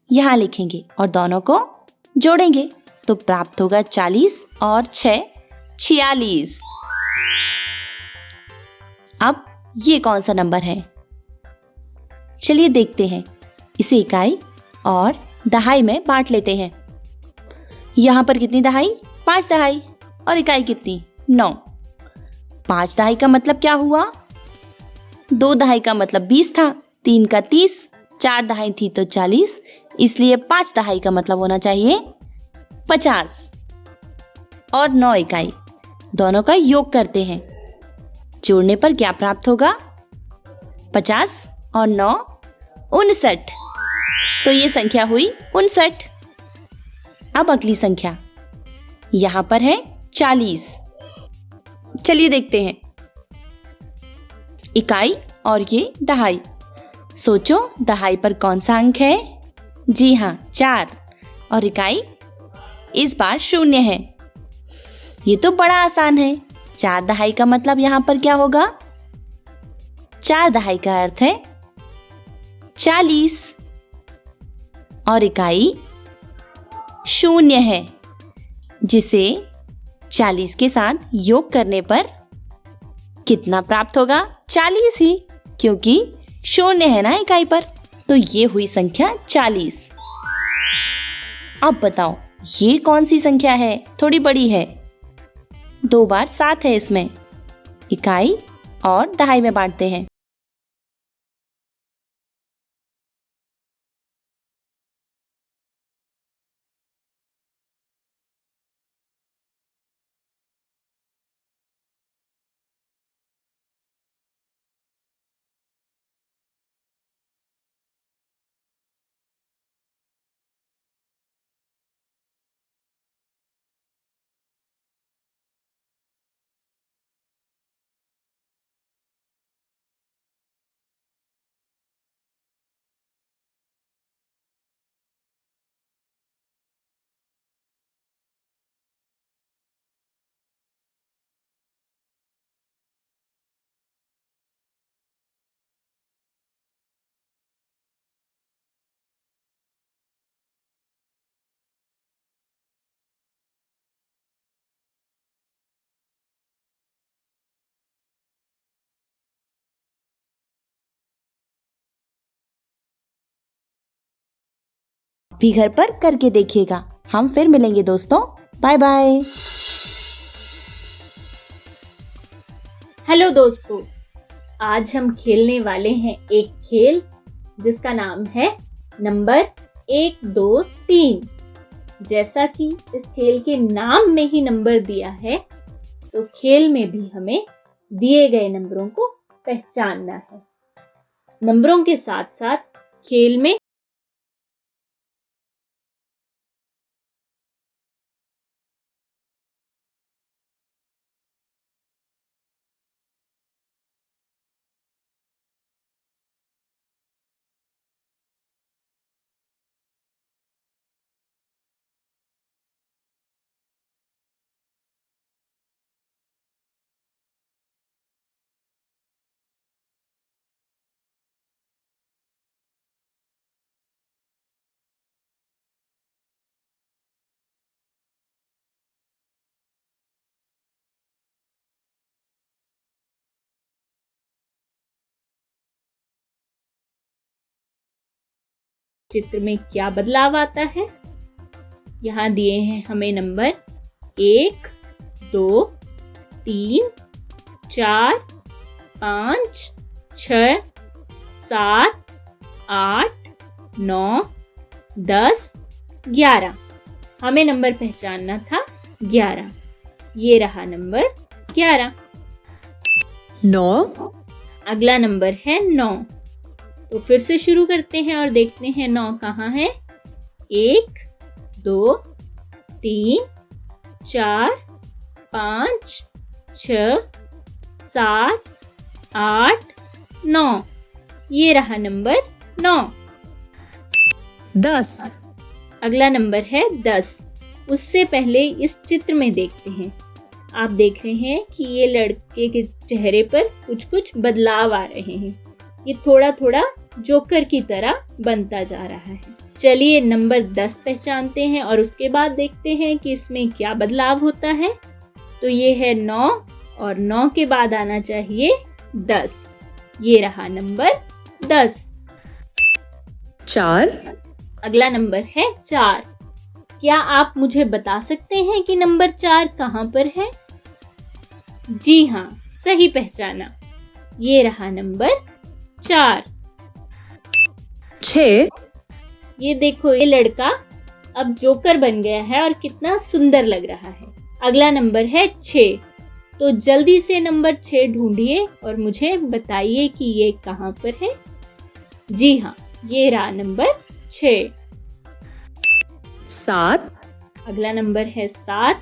यहाँ लिखेंगे और दोनों को जोड़ेंगे तो प्राप्त होगा 40 और 6 46। अब ये कौन सा नंबर है? चलिए देखते हैं। इसे इकाई और दहाई में बांट लेते हैं। यहाँ पर कितनी दहाई? 5 दहाई। और इकाई कितनी? 9। 5 दहाई का मतलब क्या हुआ? 2 दहाई का मतलब 20 था, 3 का 30, 4 दहाई थी तो 40, इसलिए 5 दहाई का मतलब होना चाहिए 50। और 9 इकाई, दोनों का योग करते हैं, जोड़ने पर क्या प्राप्त होगा? 50 और 9 59। तो ये संख्या हुई 59। अब अगली संख्या यहां पर है 40। चलिए देखते हैं। इकाई और ये दहाई। सोचो दहाई पर कौन सा अंक है? जी हाँ 4। और इकाई इस बार 0 है। ये तो बड़ा आसान है। 4 दहाई का मतलब यहाँ पर क्या होगा? 4 दहाई का अर्थ है 40 और इकाई 0 है, जिसे 40 के साथ योग करने पर कितना प्राप्त होगा? 40 ही, क्योंकि 0 है ना इकाई पर। तो ये हुई संख्या 40। अब बताओ ये कौन सी संख्या है? थोड़ी बड़ी है, 2 बार 7 है इसमें। इकाई और दहाई में बांटते हैं। भी घर पर करके देखिएगा। हम फिर मिलेंगे दोस्तों। Bye bye. हेलो दोस्तों, आज हम खेलने वाले हैं एक खेल जिसका नाम है नंबर 1 2 3। जैसा कि इस खेल के नाम में ही नंबर दिया है, तो खेल में भी हमें दिए गए नंबरों को पहचानना है। नंबरों के साथ साथ खेल में चित्र में क्या बदलाव आता है? यहाँ दिए हैं हमें नंबर 1, 2, 3, 4, 5, 6, 7, 8, 9, 10, 11। हमें नंबर पहचानना था 11। ये रहा नंबर 11। 9। अगला नंबर है 9। तो फिर से शुरू करते हैं और देखते हैं 9 कहाँ है। 1, 2, 3, 4, 5, 6, 7, 8, 9। ये रहा नंबर 9। 10। अगला नंबर है 10। उससे पहले इस चित्र में देखते हैं। आप देख रहे हैं कि ये लड़के के चेहरे पर कुछ कुछ बदलाव आ रहे हैं। ये थोड़ा थोड़ा जोकर की तरह बनता जा रहा है। चलिए नंबर 10 पहचानते हैं और उसके बाद देखते हैं कि इसमें क्या बदलाव होता है। तो ये है 9 और 9 के बाद आना चाहिए 10। ये रहा नंबर 10। 4। अगला नंबर है 4। क्या आप मुझे बता सकते हैं कि नंबर 4 कहाँ पर है? जी हाँ, सही पहचाना। ये रहा नंबर 4। 6। ये देखो, ये लड़का अब जोकर बन गया है और कितना सुंदर लग रहा है। अगला नंबर है 6। तो जल्दी से नंबर 6 ढूंढिए और मुझे बताइए कि ये कहाँ पर है। जी हाँ, ये रहा नंबर 6। 7। अगला नंबर है 7।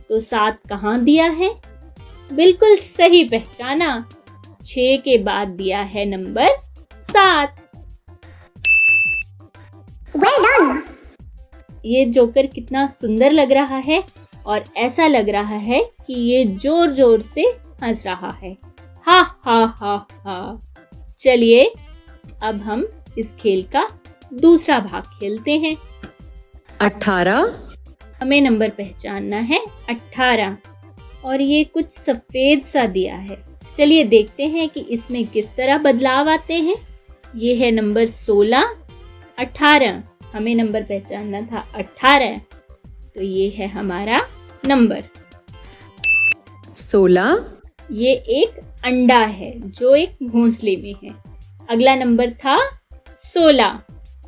तो 7 कहाँ दिया है? बिल्कुल सही पहचाना। 6 के बाद दिया है नंबर 7। Well done. ये जोकर कितना सुंदर लग रहा है और ऐसा लग रहा है कि ये जोर जोर से हंस रहा है। हा हा हा हा। चलिए अब हम इस खेल का दूसरा भाग खेलते हैं। 18। हमें नंबर पहचानना है 18 और ये कुछ सफेद सा दिया है। चलिए देखते हैं कि इसमें किस तरह बदलाव आते हैं। ये है नंबर 16। 18 हमें नंबर पहचानना था 18। तो ये है हमारा नंबर 16। ये एक अंडा है जो एक घोंसले में है। अगला नंबर था 16।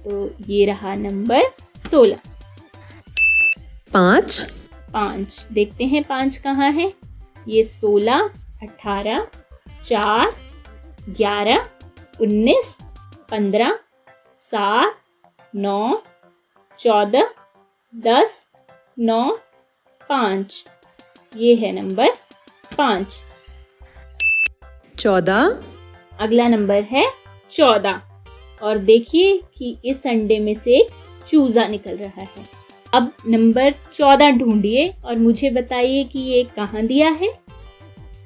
तो ये रहा नंबर 16। 5। 5 देखते हैं 5 कहाँ है। ये 16, 18, 4, 11, 19, 15, 7, 9, 14, 10, 9, 5। ये है नंबर 5। 14। अगला नंबर है 14 और देखिए कि इस अंडे में से एक चूजा निकल रहा है। अब नंबर 14 ढूंढिए और मुझे बताइए कि ये कहाँ दिया है।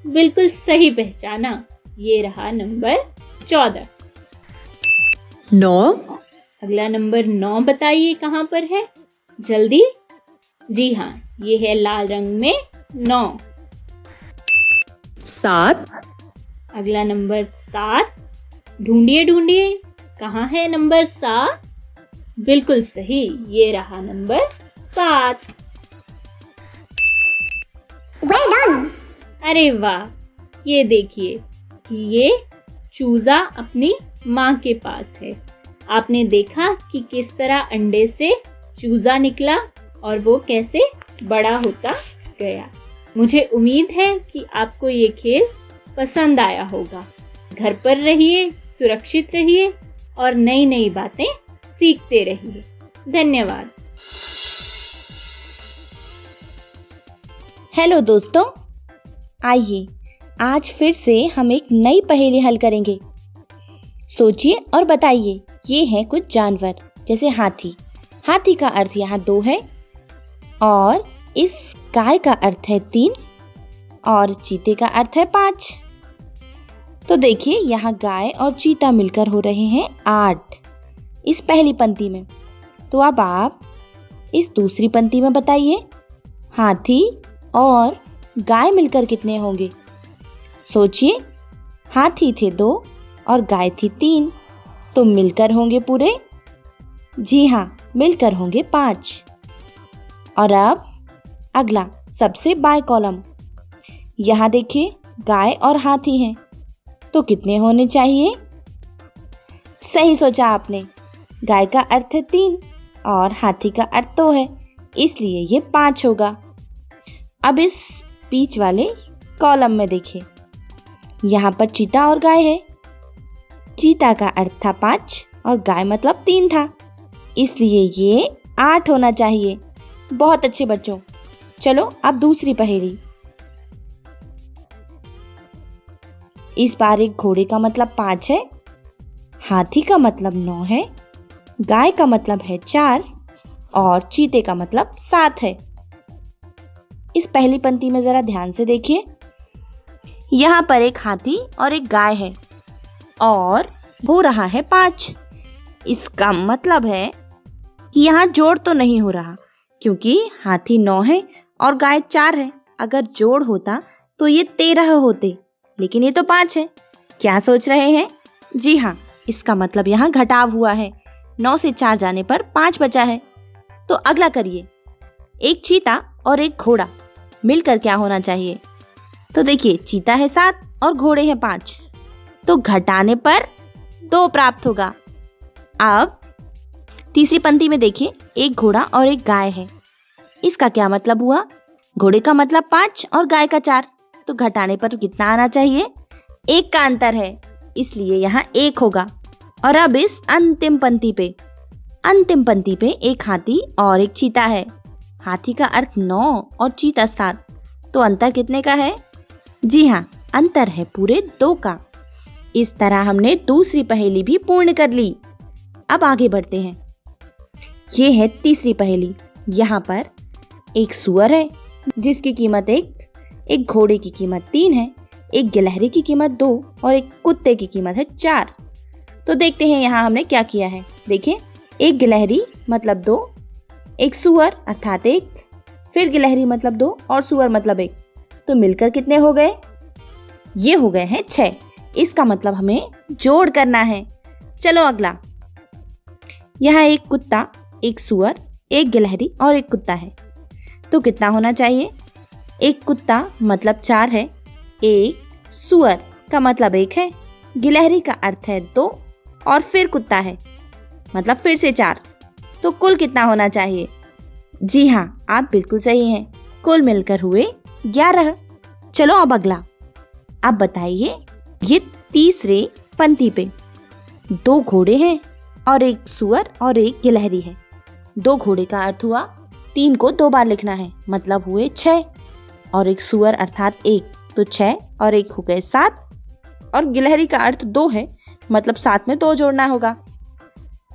बिल्कुल सही पहचाना। ये रहा नंबर 14। 9। अगला नंबर 9 बताइए कहाँ पर है जल्दी। जी हाँ, ये है लाल रंग में 9। 7। अगला नंबर 7 ढूंढिए ढूंढिए कहाँ है नंबर 7। बिल्कुल सही, ये रहा नंबर 7। Well done. अरे वाह, ये देखिए कि ये चूजा अपनी माँ के पास है। आपने देखा कि किस तरह अंडे से चूजा निकला और वो कैसे बड़ा होता गया। मुझे उम्मीद है कि आपको ये खेल पसंद आया होगा। घर पर रहिए, सुरक्षित रहिए और नई नई बातें सीखते रहिए। धन्यवाद। हेलो दोस्तों, आइए आज फिर से हम एक नई पहेली हल करेंगे। सोचिए और बताइए। ये है कुछ जानवर जैसे हाथी। हाथी का अर्थ यहाँ 2 है और इस गाय का अर्थ है 3 और चीते का अर्थ है 5। तो देखिए यहाँ गाय और चीता मिलकर हो रहे हैं 8 इस पहली पंक्ति में। तो अब आप इस दूसरी पंक्ति में बताइए हाथी और गाय मिलकर कितने होंगे। सोचिए, हाथी थे 2 और गाय थी 3, तो मिलकर होंगे पूरे जी हाँ, मिलकर होंगे 5। और अब अगला सबसे बाएं कॉलम, यहाँ देखिए गाय और हाथी हैं, तो कितने होने चाहिए? सही सोचा आपने, गाय का अर्थ है 3 और हाथी का अर्थ 2 है, इसलिए ये 5 होगा। अब इस बीच वाले कॉलम में देखिए, यहाँ पर चीता और गाय है। चीता का अर्थ था 5 और गाय मतलब 3 था, इसलिए ये 8 होना चाहिए। बहुत अच्छे बच्चों, चलो अब दूसरी पहेली। इस बार एक घोड़े का मतलब 5 है, हाथी का मतलब 9 है, गाय का मतलब है 4 और चीते का मतलब 7 है। इस पहली पंक्ति में जरा ध्यान से देखिए, यहाँ पर एक हाथी और एक गाय है और हो रहा है 5। इसका मतलब है कि यहाँ जोड़ तो नहीं हो रहा, क्योंकि हाथी 9 है और गाय 4 है। अगर जोड़ होता तो ये 13 होते, लेकिन ये तो 5 है। क्या सोच रहे हैं? जी हाँ, इसका मतलब यहाँ घटाव हुआ है, 9 से 4 जाने पर 5 बचा है। तो अगला करिए, एक चीता और एक घोड़ा मिलकर क्या होना चाहिए? तो देखिए, चीता है 7 और घोड़े हैं 5, तो घटाने पर 2 प्राप्त होगा। अब तीसरी पंक्ति में देखिए, एक घोड़ा और एक गाय है। इसका क्या मतलब हुआ? घोड़े का मतलब 5 और गाय का 4, तो घटाने पर कितना आना चाहिए? 1 का अंतर है, इसलिए यहाँ 1 होगा। और अब इस अंतिम पंक्ति पे एक हाथी और एक चीता है। हाथी का अर्थ 9 और चीता 7, तो अंतर कितने का है? जी हाँ, अंतर है पूरे 2 का। इस तरह हमने दूसरी पहेली भी पूर्ण कर ली। अब आगे बढ़ते हैं। ये है तीसरी पहेली। यहाँ पर एक सुअर है जिसकी कीमत 1, एक घोड़े की कीमत 3 है, एक गिलहरी की कीमत 2 और एक कुत्ते की कीमत है 4। तो देखते हैं यहाँ हमने क्या किया है। देखिए, एक गिलहरी मतलब 2, एक सुअर अर्थात 1, फिर गिलहरी मतलब 2 और सुअर मतलब 1, तो मिलकर कितने हो गए? ये हो गए हैं 6। इसका मतलब हमें जोड़ करना है। चलो अगला, यहाँ एक कुत्ता, एक सुअर, एक गिलहरी और एक कुत्ता है, तो कितना होना चाहिए? एक कुत्ता मतलब 4 है, एक सुअर का मतलब 1 है, गिलहरी का अर्थ है 2 और फिर कुत्ता है मतलब फिर से 4, तो कुल कितना होना चाहिए? जी हाँ, आप बिल्कुल सही हैं, कुल मिलकर हुए 11। चलो अब अगला, अब बताइए, ये तीसरे पंक्ति पे 2 घोड़े हैं और एक सुअर और एक गिलहरी है। 2 घोड़े का अर्थ हुआ 3 को 2 बार लिखना है, मतलब हुए 6, और एक सुअर अर्थात 1, तो 6 और 1 हो गए 7, और गिलहरी का अर्थ 2 है, मतलब 7 में 2 जोड़ना होगा,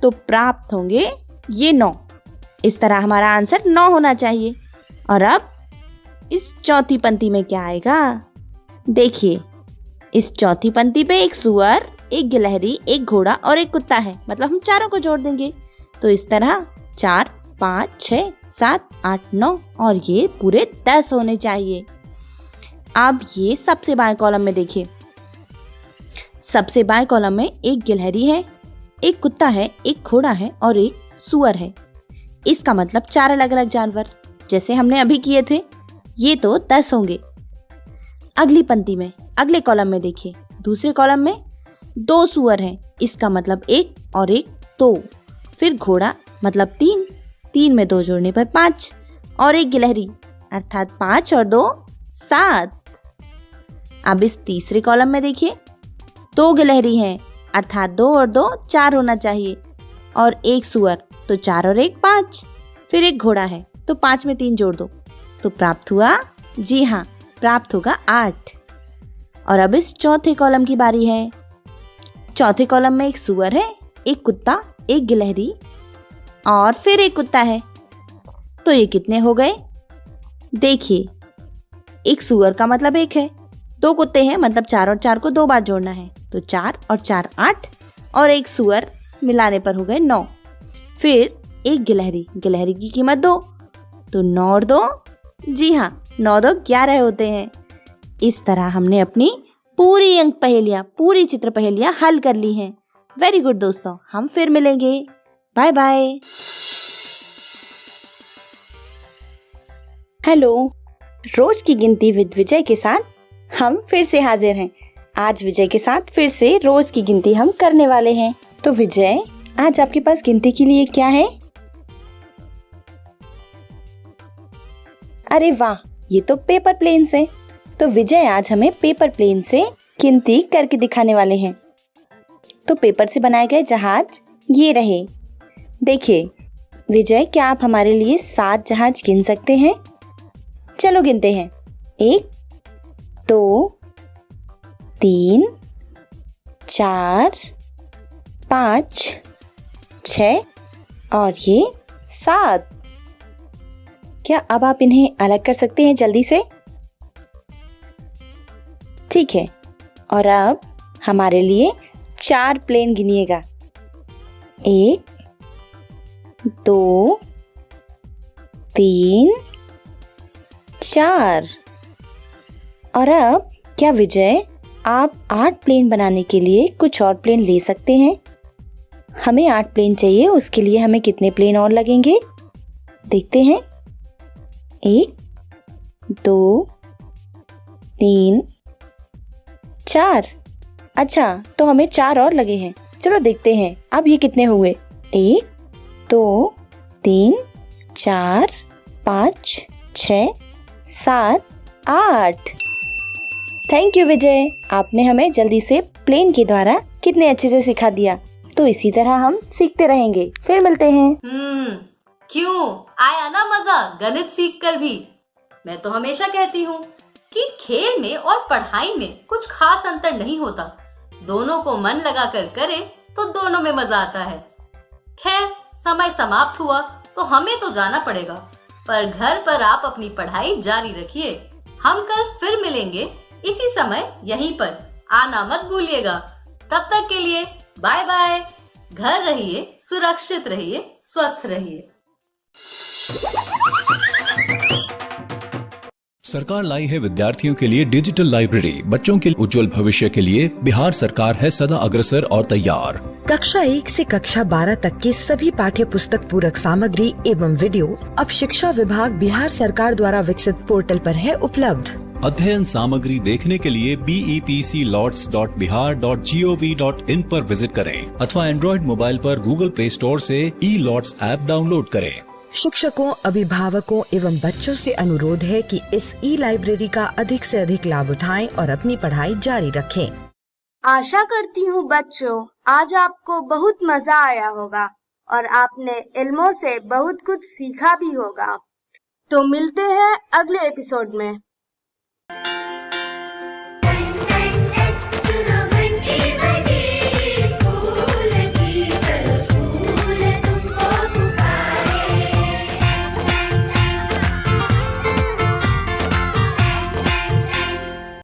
तो प्राप्त होंगे ये 9। इस तरह हमारा आंसर 9 होना चाहिए। और अब इस चौथी पंक्ति में क्या आएगा? देखिए, इस चौथी पंक्ति पे एक सुअर, एक गिलहरी, एक घोड़ा और एक कुत्ता है, मतलब हम चारों को जोड़ देंगे, तो इस तरह 4, 5, 6, 7, 8, 9 और ये पूरे 10 होने चाहिए। अब ये सबसे बाएं कॉलम में देखिए, सबसे बाएं कॉलम में एक गिलहरी है, एक कुत्ता है, एक घोड़ा है और एक सुअर है। इसका मतलब 4 अलग अलग जानवर, जैसे हमने अभी किए थे, ये तो 10 होंगे। अगली पंक्ति में, अगले कॉलम में देखिए, दूसरे कॉलम में 2 सुअर हैं, इसका मतलब 1 और 1 2, फिर घोड़ा मतलब 3, 3 में 2 जोड़ने पर 5, और एक गिलहरी अर्थात 5 और 2 7। अब इस तीसरे कॉलम में देखिए, 2 गिलहरी हैं अर्थात 2 और 2 4 होना चाहिए, और एक सुअर, तो 4 और 1 5, फिर एक घोड़ा है, तो 5 में 3 जोड़ दो, तो प्राप्त हुआ, जी हाँ, प्राप्त होगा 8। और अब इस चौथे कॉलम की बारी है। चौथे कॉलम में एक सुअर है, एक कुत्ता, एक गिलहरी और फिर एक कुत्ता है, तो ये कितने हो गए? देखिए, एक सुअर का मतलब 1 है, 2 कुत्ते हैं मतलब 4 और 4 को 2 बार जोड़ना है, तो 4 और 4 8, और एक सुअर मिलाने पर हो गए 9, फिर एक गिलहरी, गिलहरी की कीमत 2, तो 9 और 2, जी हाँ, 9 2 11 होते हैं। इस तरह हमने अपनी पूरी अंक पहेलियां, पूरी चित्र पहेलियां हल कर ली हैं। वेरी गुड दोस्तों, हम फिर मिलेंगे। Bye bye. हेलो, रोज की गिनती विद विजय के साथ हम फिर से हाजिर हैं। आज विजय के साथ फिर से रोज की गिनती हम करने वाले हैं। तो विजय, आज आपके पास गिनती के लिए क्या है? अरे वाह, ये तो पेपर प्लेन से। तो विजय आज हमें पेपर प्लेन से गिनती करके दिखाने वाले हैं। तो पेपर से बनाए गए जहाज ये रहे। देखिए विजय, क्या आप हमारे लिए 7 जहाज गिन सकते हैं? चलो गिनते हैं। 1 2 3 4 5 6 और ये 7। क्या अब आप इन्हें अलग कर सकते हैं जल्दी से? ठीक है, और अब हमारे लिए 4 प्लेन गिनिएगा। 1 2 3 4। और अब क्या विजय, आप 8 प्लेन बनाने के लिए कुछ और प्लेन ले सकते हैं? हमें 8 प्लेन चाहिए, उसके लिए हमें कितने प्लेन और लगेंगे देखते हैं। 1 2 3 4। अच्छा, तो हमें 4 और लगे हैं। चलो देखते हैं अब ये कितने हुए। 1 2 3 4 5 6 7 8। थैंक यू विजय, आपने हमें जल्दी से प्लेन के द्वारा कितने अच्छे से सिखा दिया। तो इसी तरह हम सीखते रहेंगे। फिर मिलते हैं। क्यों आया ना मजा गणित सीख कर भी। मैं तो हमेशा कहती हूँ कि खेल में और पढ़ाई में कुछ खास अंतर नहीं होता। दोनों को मन लगा कर करे तो दोनों में मजा आता है। खैर, समय समाप्त हुआ तो हमें तो जाना पड़ेगा, पर घर पर आप अपनी पढ़ाई जारी रखिए। हम कल फिर मिलेंगे इसी समय यहीं पर। आना मत भूलिएगा। तब तक के लिए बाय बाय। घर रहिए, सुरक्षित रहिए, स्वस्थ रहिए। सरकार लाई है विद्यार्थियों के लिए डिजिटल लाइब्रेरी। बच्चों के उज्जवल भविष्य के लिए बिहार सरकार है सदा अग्रसर और तैयार। कक्षा 1 से कक्षा 12 तक की सभी पाठ्य पुस्तक पूरक सामग्री एवं वीडियो अब शिक्षा विभाग बिहार सरकार द्वारा विकसित पोर्टल पर है उपलब्ध। अध्ययन सामग्री देखने के लिए BEPCLOTS.bihar.gov.in पर विजिट करें अथवा एंड्रॉइड मोबाइल पर गूगल प्ले स्टोर से ई-लॉट्स ऐप डाउनलोड करें। शिक्षकों, अभिभावकों एवं बच्चों से अनुरोध है कि इस ई लाइब्रेरी का अधिक से अधिक लाभ उठाएं और अपनी पढ़ाई जारी रखें। आशा करती हूँ बच्चों, आज आपको बहुत मजा आया होगा और आपने इल्मों से बहुत कुछ सीखा भी होगा। तो मिलते हैं अगले एपिसोड में।